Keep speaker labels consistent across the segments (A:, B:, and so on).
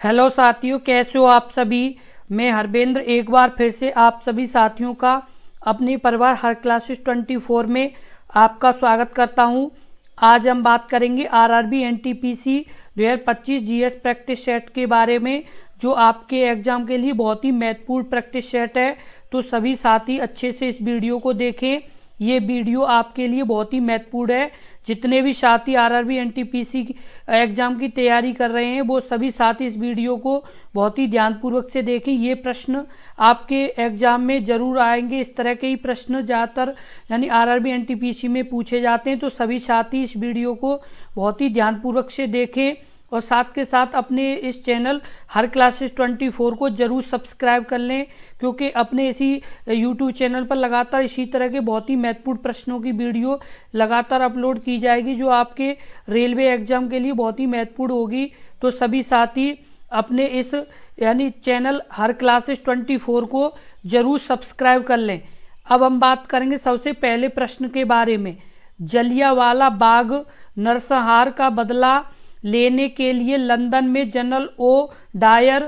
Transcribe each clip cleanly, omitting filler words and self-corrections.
A: Hello साथियों, कैसे हो आप सभी। मैं हरबेंद्र एक बार फिर से आप सभी साथियों का अपने परिवार हर क्लासेस 24 में आपका स्वागत करता हूं। आज हम बात करेंगे RRB NTPC 2025 GS practice set के बारे में, जो आपके एग्जाम के लिए बहुत ही महत्वपूर्ण प्रैक्टिस सेट है। तो सभी साथी अच्छे से इस वीडियो को देखें। ये वीडियो आपके लिए बहुत ही महत्वपूर्ण है। जितने भी साथी आरआरबी एनटीपीसी एग्जाम की तैयारी कर रहे हैं वो सभी साथी इस वीडियो को बहुत ही ध्यानपूर्वक से देखें। ये प्रश्न आपके एग्जाम में जरूर आएंगे। इस तरह के ही प्रश्न ज़्यादातर यानी आरआरबी एनटीपीसी में पूछे जाते हैं। तो सभी साथी इस वीडियो को बहुत ही ध्यानपूर्वक से देखें और साथ के साथ अपने इस चैनल हर क्लासेस 24 को जरूर सब्सक्राइब कर लें, क्योंकि अपने इसी यूट्यूब चैनल पर लगातार इसी तरह के बहुत ही महत्वपूर्ण प्रश्नों की वीडियो लगातार अपलोड की जाएगी, जो आपके रेलवे एग्जाम के लिए बहुत ही महत्वपूर्ण होगी। तो सभी साथी अपने इस यानी चैनल हर क्लासेस 24 को जरूर सब्सक्राइब कर लें। अब हम बात करेंगे सबसे पहले प्रश्न के बारे में। जलियांवाला बाग नरसंहार का बदला लेने के लिए लंदन में जनरल ओ डायर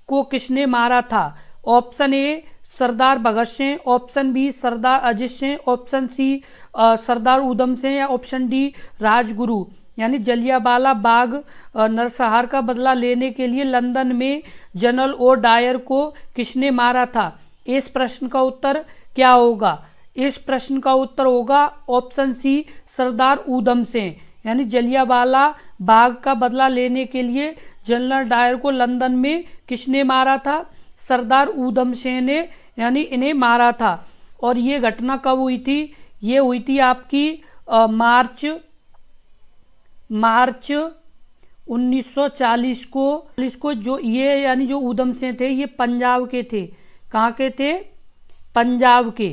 A: को किसने मारा था? Option A Sardar Bhagat Singh, option B Sardar Ajit Singh, option C Sardar Udham Singh या ऑप्शन डी राजगुरु। यानी जलियांवाला बाग नरसंहार का बदला लेने के लिए लंदन में जनरल ओ डायर को किसने मारा था? इस प्रश्न का उत्तर क्या होगा? इस प्रश्न का उत्तर होगा ऑप्शन सी सरदार उधम सिंह। यानी जलियांवाला बाग का बदला लेने के लिए जनरल डायर को लंदन में किसने मारा था? सरदार उधम सिंह ने यानी इन्हें मारा था। और ये घटना कब हुई थी? ये हुई थी आपकी मार्च 1940 को। जो ये यानी जो उधम सिंह थे ये पंजाब के थे। कहाँ के थे? पंजाब के,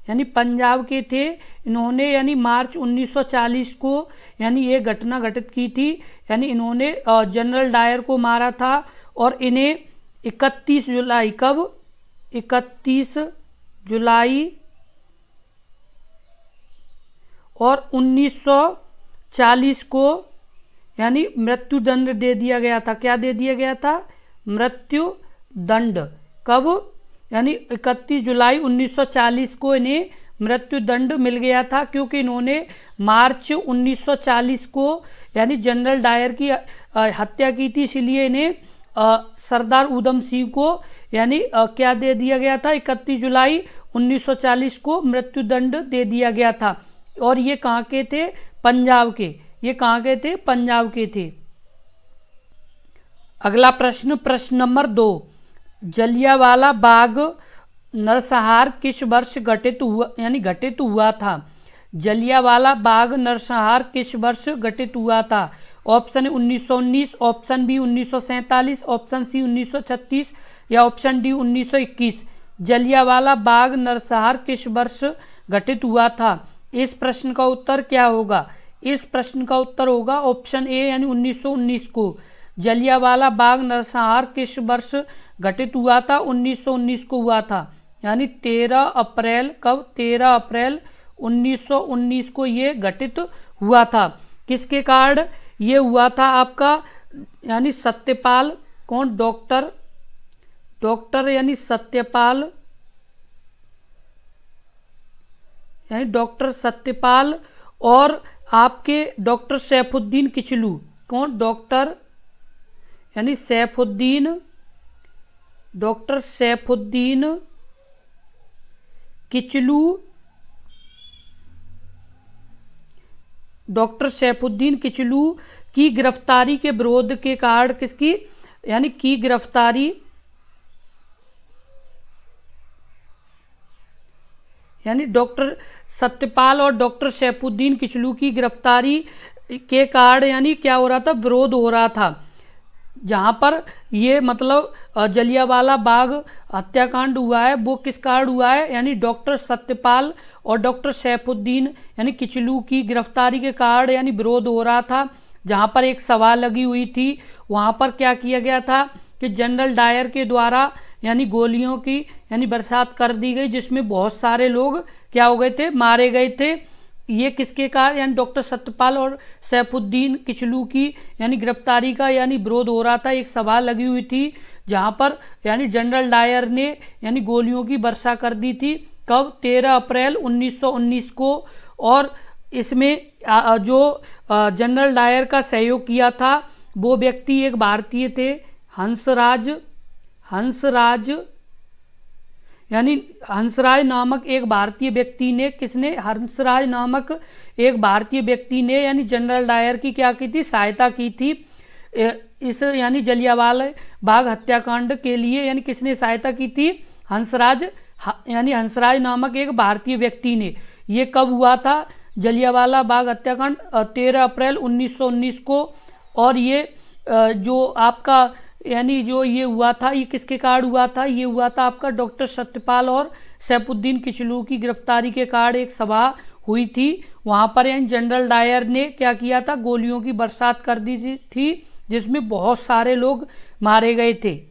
A: यानी पंजाब के थे। इन्होंने यानी मार्च 1940 को यानी ये घटना घटित की थी। यानी इन्होंने जनरल डायर को मारा था और इन्हें 31 जुलाई कब? 31 जुलाई और 1940 को यानी मृत्यु दंड दे दिया गया था। क्या दे दिया गया था? मृत्यु दंड। कब? यानी 31 जुलाई 1940 को इन्हें मृत्यु दंड मिल गया था, क्योंकि इन्होंने मार्च 1940 को यानी जनरल डायर की हत्या की थी। इसलिए इन्हें सरदार उधम सिंह को यानी क्या दे दिया गया था? 31 जुलाई 1940 को मृत्यु दंड दे दिया गया था। और ये कहाँ के थे? पंजाब के। ये कहाँ के थे? पंजाब के थे। अगला प्रश्न, प्रश्न नंबर 2। जलियांवाला बाग नरसंहार किस वर्ष घटित हुआ था? जलियांवाला बाग नरसंहार किस वर्ष घटित हुआ था? Option 1919, option B 1947, option C 1936 या ऑप्शन डी 1921। जलियांवाला बाग नरसंहार किस वर्ष घटित हुआ था? इस प्रश्न का उत्तर क्या होगा? इस प्रश्न का उत्तर होगा ऑप्शन ए यानी 1919 को। जलियांवाला बाग नरसंहार किस वर्ष घटित हुआ था? 1919 को हुआ था। यानी 13 अप्रैल कब? 13 अप्रैल 1919 को ये घटित हुआ था। किसके कारण ये हुआ था आपका? यानी सत्यपाल, कौन? डॉक्टर यानी सत्यपाल, यानी डॉक्टर सत्यपाल और आपके डॉक्टर सैफुद्दीन किचलू। कौन? डॉक्टर यानी सैफुद्दीन, डॉक्टर सैफुद्दीन किचलू, डॉक्टर सैफुद्दीन किचलू की गिरफ्तारी के विरोध के कारण किसकी यानी की गिरफ्तारी यानी डॉक्टर सत्यपाल और डॉक्टर सैफुद्दीन किचलू की गिरफ्तारी के कारण यानी क्या हो रहा था? विरोध हो रहा था। जहाँ पर ये मतलब जलियांवाला बाग हत्याकांड हुआ है वो किस कारण हुआ है? यानी डॉक्टर सत्यपाल और डॉक्टर सैफुद्दीन यानी किचलू की गिरफ्तारी के कारण यानी विरोध हो रहा था। जहाँ पर एक सभा लगी हुई थी, वहाँ पर क्या किया गया था कि जनरल डायर के द्वारा यानी गोलियों की यानी बरसात कर दी गई, जिसमें बहुत सारे लोग क्या हो गए थे? मारे गए थे। ये किसके कारण यानी डॉक्टर सत्यपाल और सैफुद्दीन किचलू की यानी गिरफ्तारी का यानी विरोध हो रहा था। एक सभा लगी हुई थी जहां पर यानी जनरल डायर ने यानी गोलियों की वर्षा कर दी थी। कब? 13 अप्रैल 1919 को। और इसमें जो जनरल डायर का सहयोग किया था वो व्यक्ति एक भारतीय थे, हंसराज यानी हंसराज नामक एक भारतीय व्यक्ति ने, किसने? हंसराज नामक एक भारतीय व्यक्ति ने यानी जनरल डायर की क्या की थी? सहायता की थी। इस यानी जलियांवाला बाग हत्याकांड के लिए यानी किसने सहायता की थी? हंसराज यानी हंसराज नामक एक भारतीय व्यक्ति ने। ये कब हुआ था? जलियांवाला बाग हत्याकांड 13 अप्रैल 1919 को। और ये जो आपका यानी जो ये हुआ था ये किसके कारण हुआ था? ये हुआ था आपका डॉक्टर सत्यपाल और सैफुद्दीन किचलू की गिरफ्तारी के कारण एक सभा हुई थी। वहां पर यानी जनरल डायर ने क्या किया था? गोलियों की बरसात कर दी थी जिसमें बहुत सारे लोग मारे गए थे।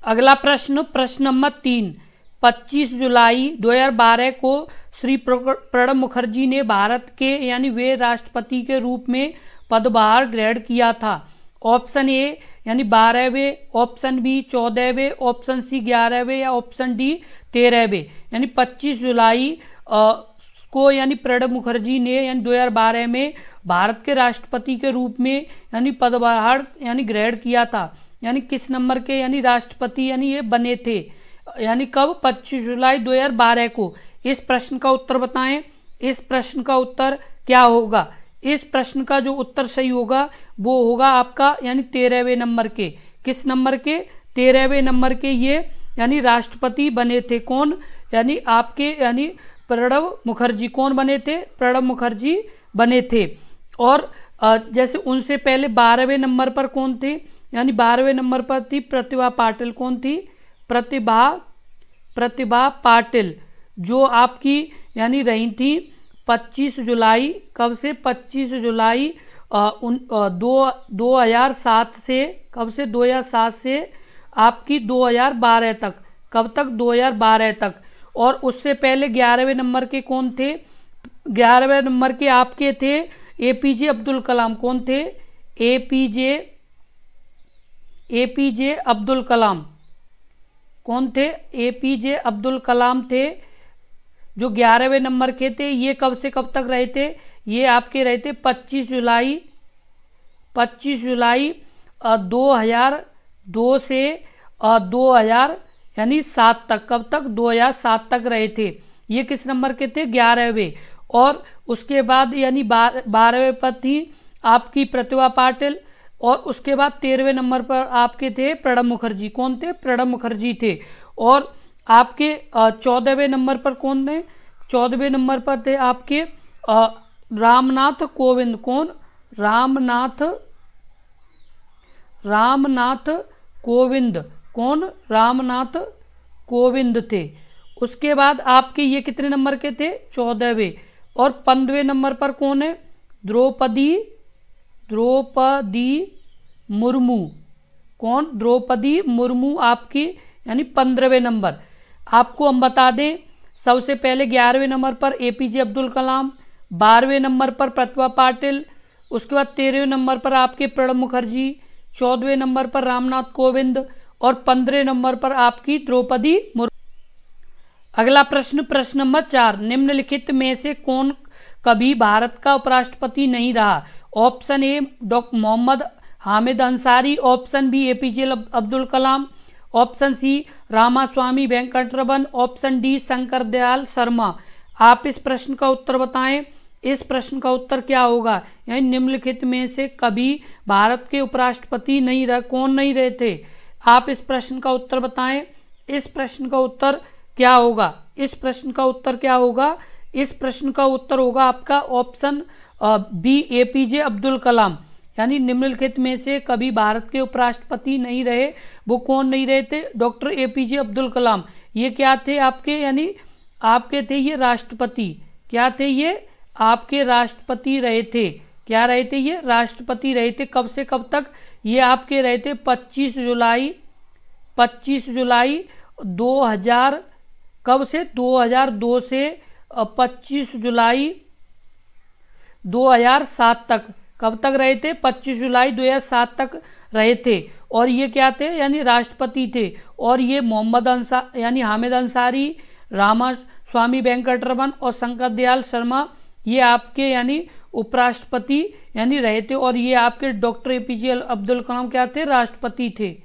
A: अगला प्रश्न नंबर 3। 25 जुलाई 2012 को श्री प्रणब मुखर्जी ने भारत के यानी वे राष्ट्रपति के रूप में पदभार ग्रहण किया था। ऑप्शन ए यानी 12वें, ऑप्शन बी 14वें, ऑप्शन सी 11वें या ऑप्शन डी 13वें। यानी 25 जुलाई को यानी प्रणब मुखर्जी ने यानी 2012 में भारत के राष्ट्रपति के रूप में यानी पदभार यानी ग्रहण किया था। यानी किस नंबर के यानी राष्ट्रपति यानी ये बने थे? यानी कब? 25 जुलाई 2012 को। इस प्रश्न का उत्तर बताएं। इस प्रश्न का उत्तर क्या होगा? इस प्रश्न का जो उत्तर सही होगा वो होगा आपका यानी 13वें नंबर के। किस नंबर के? 13वें नंबर के ये यानी राष्ट्रपति बने थे। कौन? यानी आपके यानी प्रणब मुखर्जी। कौन बने थे? प्रणब मुखर्जी बने थे। और जैसे उनसे पहले 12वें नंबर पर कौन थे? यानी 12वें नंबर पर थी प्रतिभा पाटिल। कौन थी? प्रतिभा पाटिल, जो आपकी यानी रही थी 25 जुलाई कब से? 25 जुलाई 2007 से। कब से? 2007 से आपकी 2012 तक। कब तक? 2012 तक। और उससे पहले 11वें नंबर के कौन थे? 11वें नंबर के आपके थे एपीजे अब्दुल कलाम। कौन थे? एपीजे अब्दुल कलाम। कौन थे? एपीजे अब्दुल कलाम थे, जो 11वें नंबर के थे। ये कब से कब तक रहे थे? ये आपके रहे थे 25 जुलाई 2002 से 2000 यानी 7 तक। कब तक? 2007 तक रहे थे। ये किस नंबर के थे? 11वें। और उसके बाद यानी 12वें पर थी आपकी प्रतिभा पाटिल। और उसके बाद 13वें नंबर पर आपके थे प्रणब मुखर्जी। कौन थे? प्रणब मुखर्जी थे। और आपके 14वें नंबर पर कौन थे? 14वें नंबर पर थे आपके रामनाथ कोविंद। कौन? रामनाथ कोविंद। कौन? रामनाथ कोविंद थे। उसके बाद आपके ये कितने नंबर के थे? 14वें। और 15वें नंबर पर कौन है? द्रौपदी मुर्मू। कौन? द्रौपदी मुर्मू आपकी यानी 15वें नंबर। आपको हम बता दें सबसे पहले 11वें नंबर पर एपीजे अब्दुल कलाम, 12वें नंबर पर प्रतिभा पाटिल, उसके बाद 13वें नंबर पर आपके प्रणब मुखर्जी, 14वें नंबर पर रामनाथ कोविंद और 15वें नंबर पर आपकी द्रौपदी मुर्मू। अगला प्रश्न नंबर 4। निम्नलिखित में से कौन कभी भारत का उपराष्ट्रपति नहीं रहा? Option A doctor Mohammad Hamid Ansari, option B APJ Abdul Kalam, option C Ramaswamy Venkataraman, option D Shankar Dayal Sharma. आप इस प्रश्न का उत्तर बताएं। इस प्रश्न का उत्तर क्या होगा? यानी निम्नलिखित में से कभी भारत के उपराष्ट्रपति नहीं रहे। कौन नहीं रहे थे? आप इस प्रश्न का उत्तर बताएं। इस प्रश्न का उत्तर क्या होगा? इस प्रश्न का उत्तर क्या होगा? इस प्रश्न का उत्तर होगा आपका ऑप्शन बी एपीजे अब्दुल कलाम। यानी निम्नलिखित में से कभी भारत के उपराष्ट्रपति नहीं रहे। वो कौन नहीं रहे थे? डॉक्टर एपीजे अब्दुल कलाम। ये क्या थे आपके? यानी आपके थे ये राष्ट्रपति। क्या थे ये? आपके राष्ट्रपति रहे थे। क्या रहे थे? ये राष्ट्रपति रहे थे। कब से कब तक? ये आपके रहे थे 25 जुलाई 2000। कब से? 2002 से 25 जुलाई 2007 तक। कब तक रहे थे? 25 जुलाई 2007 तक रहे थे। और ये क्या थे? यानी राष्ट्रपति थे। और ये मोहम्मद अंसारी यानी हामिद अंसारी, रामास्वामी वेंकटरमन और शंकर दयाल शर्मा ये आपके यानी उपराष्ट्रपति यानी रहे थे। और ये आपके डॉक्टर एपीजे अब्दुल कलाम क्या थे? राष्ट्रपति थे।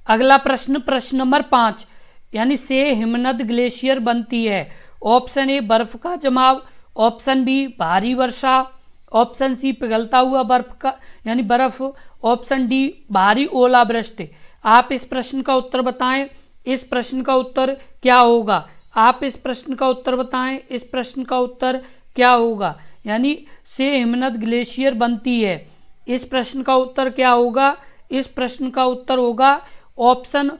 A: अगला प्रश्न, प्रश्न नंबर 5, यानी से हिमनद ग्लेशियर बनती है। ऑप्शन ए बर्फ का जमाव, ऑप्शन बी भारी वर्षा, ऑप्शन सी पिघलता हुआ बर्फ का यानी बर्फ, ऑप्शन डी भारी ओलावृष्टि। आप इस प्रश्न का उत्तर बताएं। इस प्रश्न का उत्तर क्या होगा? आप इस प्रश्न का उत्तर बताएं। इस प्रश्न का उत्तर क्या होगा? यानी से हिमनद ग्लेशियर बनती है। इस प्रश्न का उत्तर क्या होगा? इस प्रश्न का उत्तर होगा ऑप्शन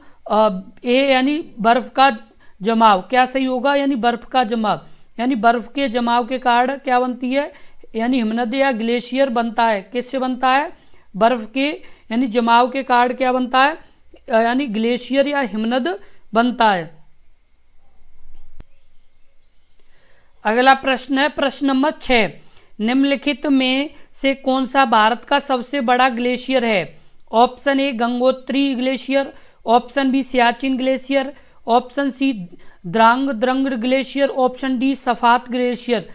A: ए यानी बर्फ का जमाव। क्या सही होगा? यानी बर्फ का जमाव। यानी बर्फ के जमाव के कारण क्या बनती है? यानी हिमनद या ग्लेशियर बनता है। किससे बनता है? बर्फ के यानी जमाव के कारण क्या बनता है? यानी ग्लेशियर या हिमनद बनता है। अगला प्रश्न है प्रश्न नंबर 6, निम्नलिखित में से कौन सा भारत का सबसे बड़ा ग्लेशियर है? Option A Gangotri glacier, option B Siachen glacier, option C Drang Drung glacier, option D Safat glacier.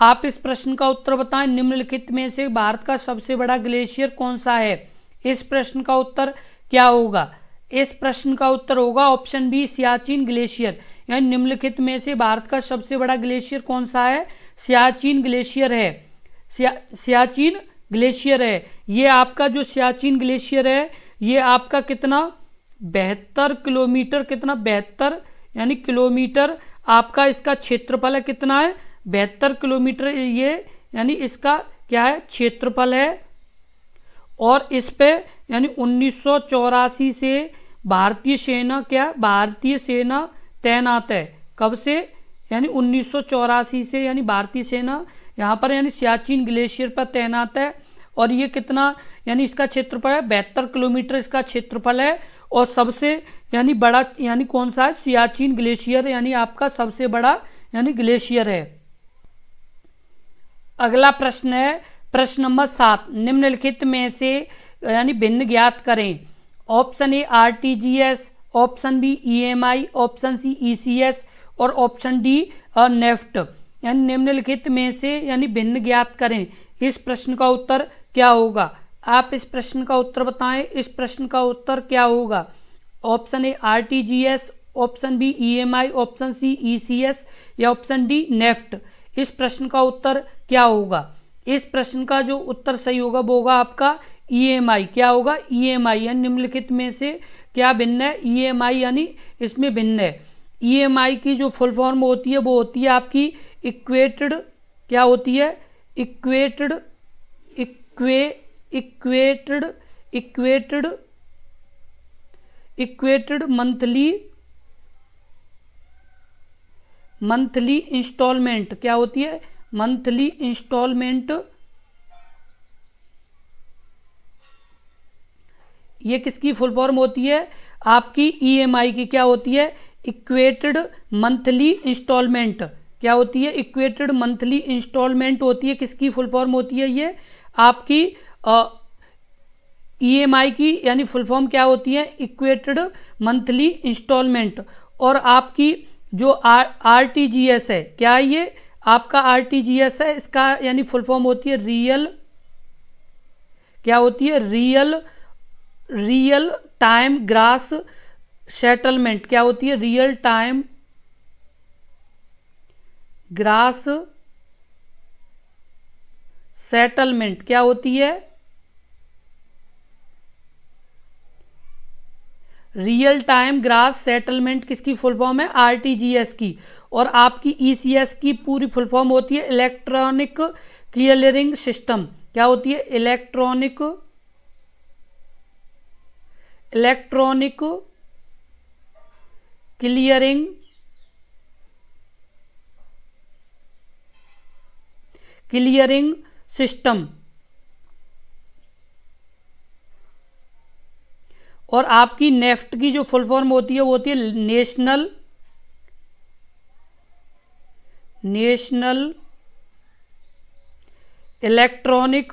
A: आप इस प्रश्न का उत्तर बताएं। निम्नलिखित में से भारत का सबसे बड़ा ग्लेशियर कौन सा है? इस प्रश्न का उत्तर क्या होगा? इस प्रश्न का उत्तर होगा ऑप्शन बी सियाचिन ग्लेशियर। यानी निम्नलिखित में से भारत का सबसे बड़ा ग्लेशियर कौन सा है? सियाचिन ग्लेशियर है। सियाचिन ग्लेशियर है। ये आपका जो सियाचिन ग्लेशियर है ये आपका कितना 72 किलोमीटर, कितना 72 यानी किलोमीटर आपका इसका क्षेत्रफल है। कितना है? 72 किलोमीटर ये यानी इसका क्या है? क्षेत्रफल है। और इस पे यानी 1984 से भारतीय सेना क्या? भारतीय सेना तैनात है। कब से? यानी 1984 से यानी भारतीय सेना यहाँ पर यानी सियाचिन ग्लेशियर पर तैनात है। और ये कितना यानी इसका क्षेत्रफल है? 72 किलोमीटर इसका क्षेत्रफल है। और सबसे यानी बड़ा यानी कौन सा है? सियाचिन ग्लेशियर यानी आपका सबसे बड़ा यानी ग्लेशियर है। अगला प्रश्न है प्रश्न नंबर 7, निम्नलिखित में से यानी भिन्न ज्ञात करें। Option A RTGS, option B EMI, option C ECS और ऑप्शन डी नेफ्ट। यानी निम्नलिखित में से यानी भिन्न ज्ञात करें। इस प्रश्न का उत्तर क्या होगा? आप इस प्रश्न का उत्तर बताएं। इस प्रश्न का उत्तर क्या होगा? Option A RTGS, option B EMI, option C ECS या ऑप्शन डी नेफ्ट। इस प्रश्न का उत्तर क्या होगा? इस प्रश्न का जो उत्तर सही होगा वो होगा आपका ईएमआई। क्या होगा? ईएमआई। यानी निम्नलिखित में से क्या भिन्न है? ईएमआई यानी इसमें भिन्न है। ईएमआई की जो फुल फॉर्म होती है वो होती है आपकी इक्वेटेड, क्या होती है? Equated equated equated equated monthly instalment. क्या होती है? Monthly instalment. ये किसकी फुल फॉर्म होती है? आपकी ईएमआई की। क्या होती है? Equated monthly instalment. क्या होती है? इक्वेटेड मंथली इंस्टॉलमेंट होती है। किसकी फुल फॉर्म होती है? ये आपकी ईएमआई की यानी फुल फॉर्म क्या होती है? Equated monthly instalment. और आपकी जो आरटीजीएस है, क्या है ये? आपका आरटीजीएस है, इसका यानी फुल फॉर्म होती है रियल, क्या होती है? Real time gross settlement. क्या होती है? Real time gross settlement. क्या होती है? रियल टाइम ग्रास सेटलमेंट किसकी फुल फॉर्म है? आरटीजीएस की। और आपकी ईसीएस की पूरी फुल फॉर्म होती है इलेक्ट्रॉनिक क्लियरिंग सिस्टम। क्या होती है? Electronic clearing system. और आपकी नेफ्ट की जो फुल फॉर्म होती है वो होती है नेशनल इलेक्ट्रॉनिक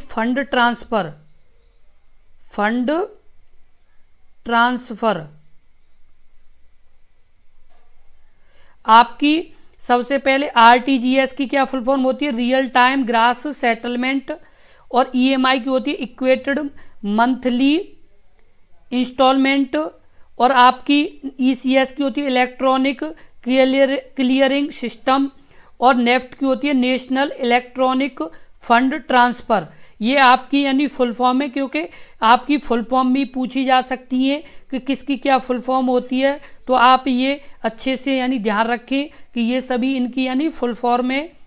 A: फंड ट्रांसफर। आपकी सबसे पहले आरटीजीएस की क्या फुल फॉर्म होती है? Real time gross settlement. और ईएमआई की होती है इक्वेटेड मंथली इंस्टॉलमेंट। और आपकी ईसीएस की होती है इलेक्ट्रॉनिक क्लियरिंग सिस्टम। और नेफ्ट की होती है नेशनल इलेक्ट्रॉनिक फंड ट्रांसफर। ये आपकी यानी फुल फॉर्म है, क्योंकि आपकी फुल फॉर्म भी पूछी जा सकती है कि किसकी क्या फुल फॉर्म होती है, तो आप ये अच्छे से यानी ध्यान रखें कि ये सभी इनकी यानी फुल फॉर्म है।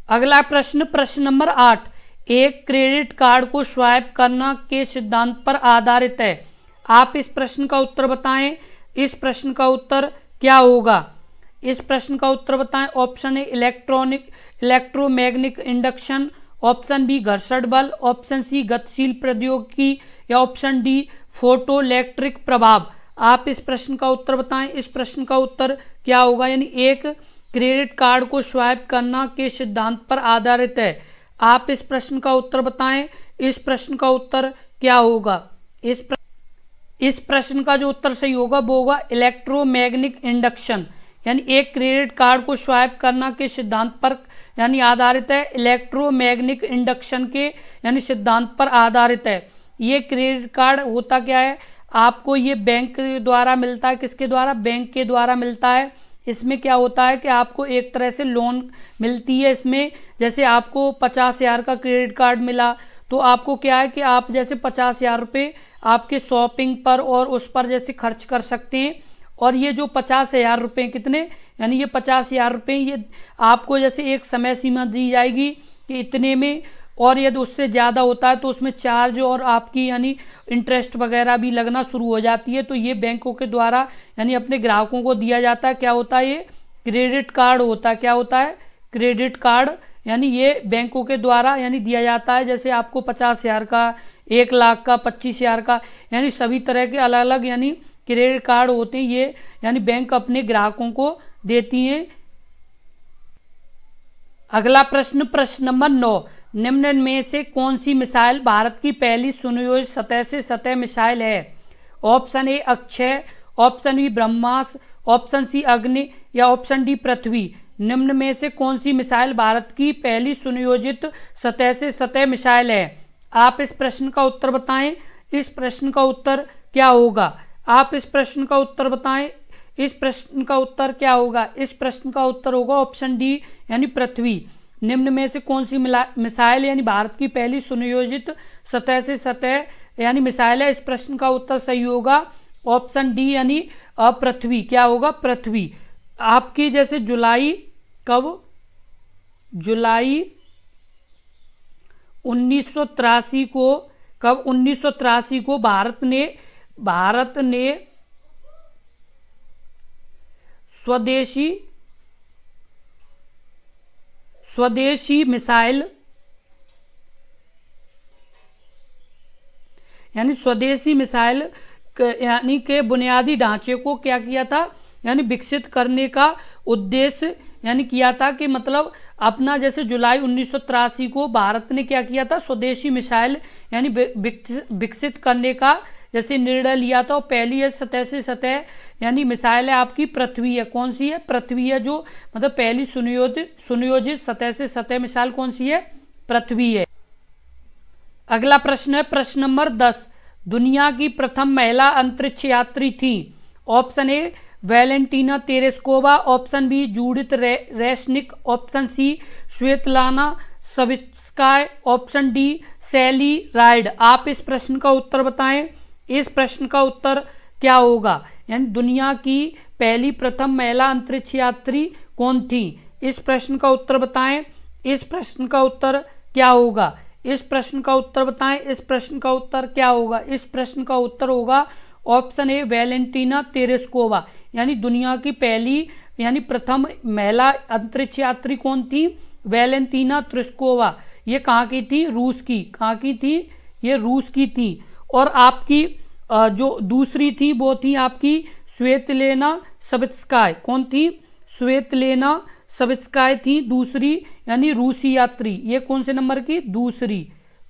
A: अगला प्रश्न, प्रश्न नंबर 8, एक क्रेडिट कार्ड को स्वाइप करना के सिद्धांत पर आधारित है। आप इस प्रश्न का उत्तर बताएं। इस प्रश्न का उत्तर क्या होगा? इस प्रश्न का उत्तर बताएं। Option A electromagnetic induction, option B घर्षण बल, ऑप्शन सी गतिशील प्रौद्योगिकी, या ऑप्शन डी फोटो इलेक्ट्रिक प्रभाव। आप इस प्रश्न का उत्तर बताएं। इस प्रश्न का उत्तर क्या होगा? यानी एक क्रेडिट कार्ड को स्वाइप करना के सिद्धांत पर आधारित है। आप इस प्रश्न का उत्तर बताएं। इस प्रश्न का उत्तर क्या होगा? इस प्रश्न का जो उत्तर सही होगा वो होगा इलेक्ट्रोमैग्नेटिक इंडक्शन। यानी एक क्रेडिट कार्ड को स्वाइप करना के सिद्धांत पर यानी आधारित है, इलेक्ट्रोमैग्नेटिक इंडक्शन के यानी सिद्धांत पर आधारित है। ये क्रेडिट कार्ड होता क्या है? आपको ये बैंक द्वारा मिलता है। किसके द्वारा? बैंक के द्वारा मिलता है। इसमें क्या होता है कि आपको एक तरह से लोन मिलती है। इसमें जैसे आपको 50,000 का क्रेडिट कार्ड मिला, तो आपको क्या है कि आप जैसे 50,000 रुपये आपके शॉपिंग पर और उस पर जैसे खर्च कर सकते हैं। और ये जो 50,000 रुपये कितने, यानी ये 50,000 रुपये ये आपको जैसे एक समय सीमा दी जाएगी कि इतने में, और यदि उससे ज़्यादा होता है तो उसमें चार्ज और आपकी यानी इंटरेस्ट वगैरह भी लगना शुरू हो जाती है। तो ये बैंकों के द्वारा यानी अपने ग्राहकों को दिया जाता है। क्या होता है? ये क्रेडिट कार्ड होता है। क्या होता है? Credit card. यानी ये बैंकों के द्वारा यानी दिया जाता है। जैसे आपको 50,000 का, 1 लाख का, 25,000 का, यानी सभी तरह के अलग अलग यानी क्रेडिट कार्ड होते हैं। ये यानी बैंक अपने ग्राहकों को देती हैं। अगला प्रश्न, प्रश्न नंबर 9, निम्न में से कौन सी मिसाइल भारत की पहली सुनियोजित सतह से सतह मिसाइल है? Option A Akshay, option B Brahmastra, option C Agni, या ऑप्शन डी पृथ्वी। निम्न में से कौन सी मिसाइल भारत की पहली सुनियोजित सतह से सतह मिसाइल है? आप इस प्रश्न का उत्तर बताएं। इस प्रश्न का उत्तर क्या होगा? आप इस प्रश्न का उत्तर बताएं। इस प्रश्न का उत्तर क्या होगा? इस प्रश्न का उत्तर होगा ऑप्शन डी यानी पृथ्वी। निम्न में से कौन सी मिसाइल यानी भारत की पहली सुनियोजित सतह से सतह यानी मिसाइल है? इस प्रश्न का उत्तर सही होगा ऑप्शन डी यानी पृथ्वी। क्या होगा? पृथ्वी। आपकी जैसे जुलाई 1983 को, कब 1983 को भारत ने स्वदेशी मिसाइल यानी स्वदेशी मिसाइल यानी के बुनियादी ढांचे को क्या किया था? यानी विकसित करने का उद्देश्य यानी किया था कि मतलब अपना जैसे जुलाई 1983 को भारत ने क्या किया था? स्वदेशी मिसाइल यानी विकसित करने का जैसे निर्णय लिया था। और पहली है सतह से सतह यानी मिसाइल है आपकी पृथ्वी है। कौन सी है? पृथ्वी है। जो मतलब पहली सुनियोजित सतह से सतह मिसाइल कौन सी है? पृथ्वी है। अगला प्रश्न है प्रश्न नंबर 10, दुनिया की प्रथम महिला अंतरिक्ष यात्री थी। Option A Valentina Tereshkova, option B Judith Resnik, option C Svetlana Savitskaya, option D Sally Ride. आप इस प्रश्न का उत्तर बताएं। इस प्रश्न का उत्तर क्या होगा? यानी दुनिया की पहली प्रथम महिला अंतरिक्ष यात्री कौन थी? इस प्रश्न का उत्तर बताएं। इस प्रश्न का उत्तर क्या होगा? इस प्रश्न का उत्तर बताएं। इस प्रश्न का उत्तर क्या होगा? इस प्रश्न का उत्तर होगा ऑप्शन ए वैलेंटीना तेरेस्कोवा। यानी दुनिया की पहली यानी प्रथम महिला अंतरिक्ष यात्री कौन थी? Valentina Tereshkova. ये कहाँ की थी? रूस की। कहाँ की थी? ये रूस की थी। और आपकी जो दूसरी थी वो थी आपकी स्वेतलेना सवित्स्काय। कौन थी? स्वेतलेना सवित्स्काय थी दूसरी, यानी रूसी यात्री। ये कौन से नंबर की?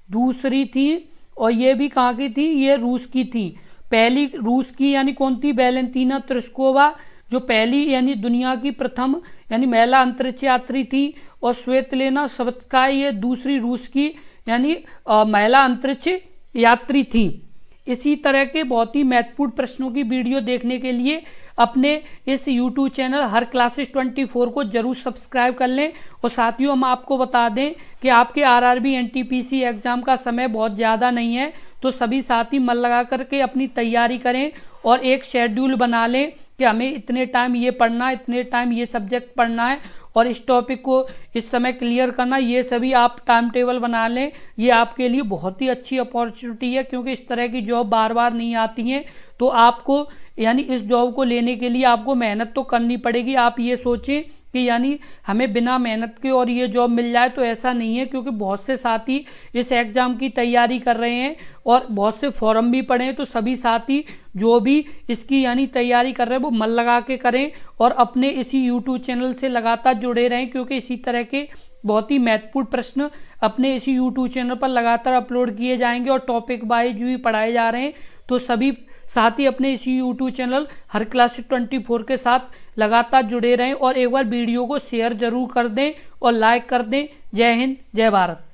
A: दूसरी थी। और ये भी कहाँ की थी? ये रूस की थी। पहली रूस की यानी कौन थी? वैलेंटीना तेरेस्कोवा, जो पहली यानी दुनिया की प्रथम यानी महिला अंतरिक्ष यात्री थी। और स्वेतलेना सवित्स्काय ये दूसरी रूस की यानी महिला अंतरिक्ष यात्री थी। इसी तरह के बहुत ही महत्वपूर्ण प्रश्नों की वीडियो देखने के लिए अपने इस YouTube चैनल हर क्लासेस 24 को जरूर सब्सक्राइब कर लें। और साथियों, हम आपको बता दें कि आपके RRB NTPC एग्जाम का समय बहुत ज़्यादा नहीं है, तो सभी साथी मन लगा करके अपनी तैयारी करें और एक शेड्यूल बना लें कि हमें इतने टाइम ये पढ़ना है, इतने टाइम ये सब्जेक्ट पढ़ना है और इस टॉपिक को इस समय क्लियर करना। ये सभी आप टाइम टेबल बना लें। ये आपके लिए बहुत ही अच्छी अपॉर्चुनिटी है, क्योंकि इस तरह की जॉब बार बार नहीं आती हैं। तो आपको यानी इस जॉब को लेने के लिए आपको मेहनत तो करनी पड़ेगी। आप ये सोचें कि यानी हमें बिना मेहनत के और ये जॉब मिल जाए, तो ऐसा नहीं है, क्योंकि बहुत से साथी इस एग्ज़ाम की तैयारी कर रहे हैं और बहुत से फॉर्म भी पड़े हैं। तो सभी साथी जो भी इसकी यानी तैयारी कर रहे हैं वो मन लगा के करें और अपने इसी YouTube चैनल से लगातार जुड़े रहें, क्योंकि इसी तरह के बहुत ही महत्वपूर्ण प्रश्न अपने इसी YouTube चैनल पर लगातार अपलोड किए जाएंगे और टॉपिक वाइज भी पढ़ाए जा रहे हैं। तो सभी साथ ही अपने इसी YouTube चैनल हर क्लास 24 के साथ लगातार जुड़े रहें और एक बार वीडियो को शेयर जरूर कर दें और लाइक कर दें। जय हिंद, जय भारत।